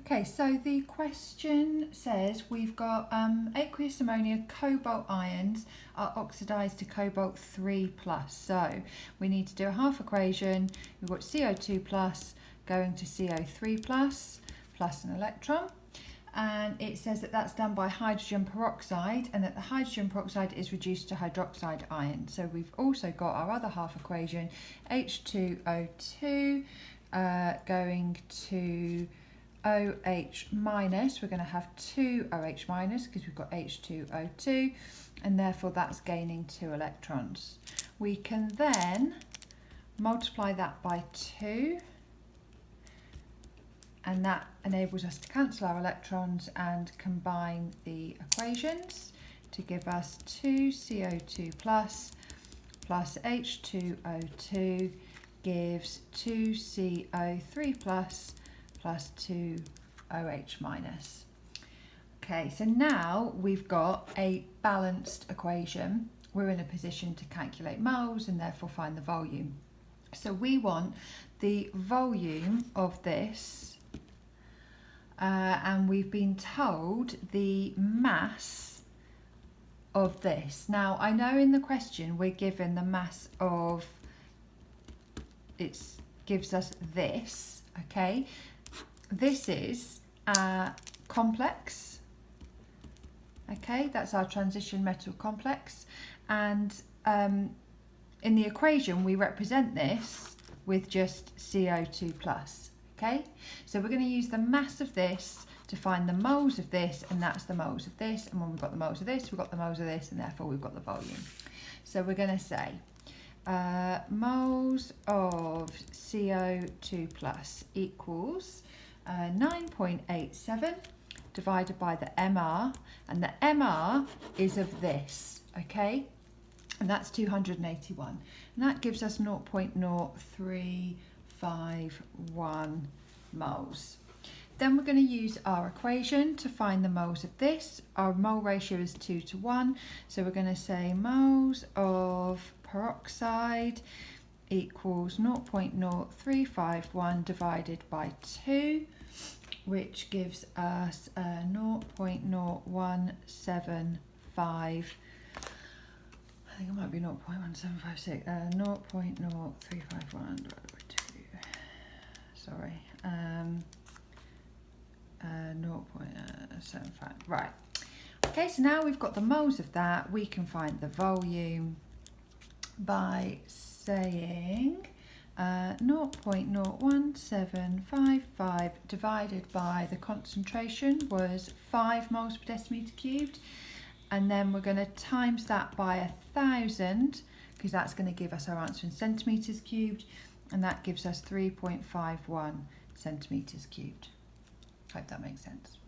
Okay, so the question says we've got aqueous ammonia cobalt ions are oxidised to cobalt 3 plus. So we need to do a half equation. We've got CO2 plus going to CO3 plus an electron. And it says that that's done by hydrogen peroxide and that the hydrogen peroxide is reduced to hydroxide ion. So we've also got our other half equation, H2O2 going to OH minus. We're going to have 2 OH minus because we've got H2O2 and therefore that's gaining 2 electrons. We can then multiply that by 2 and that enables us to cancel our electrons and combine the equations to give us 2 CO2 plus H2O2 gives 2 CO3 plus 2 OH minus. Okay, so now we've got a balanced equation. We're in a position to calculate moles and therefore find the volume. So we want the volume of this and we've been told the mass of this. Now I know in the question we're given the mass of, it gives us this, okay? This is our complex, okay, that's our transition metal complex, and in the equation we represent this with just CO2 plus, okay? So we're going to use the mass of this to find the moles of this, and that's the moles of this, and when we've got the moles of this, we've got the moles of this, and therefore we've got the volume. So we're going to say moles of CO2 plus equals 9.87 divided by the MR, and the MR is of this, okay, and that's 281, and that gives us 0.0351 moles. Then we're going to use our equation to find the moles of this. Our mole ratio is 2 to 1, so we're going to say moles of peroxide equals 0.0351 divided by 2, which gives us 0.0175. I think it might be 0.1756. 0.0351 divided by 2. Sorry. 0.75. Right. Okay, so now we've got the moles of that. We can find the volume by saying 0.01755 divided by the concentration was 5 moles per decimetre cubed, and then we're going to times that by 1,000 because that's going to give us our answer in centimetres cubed, and that gives us 3.51 centimetres cubed. Hope that makes sense.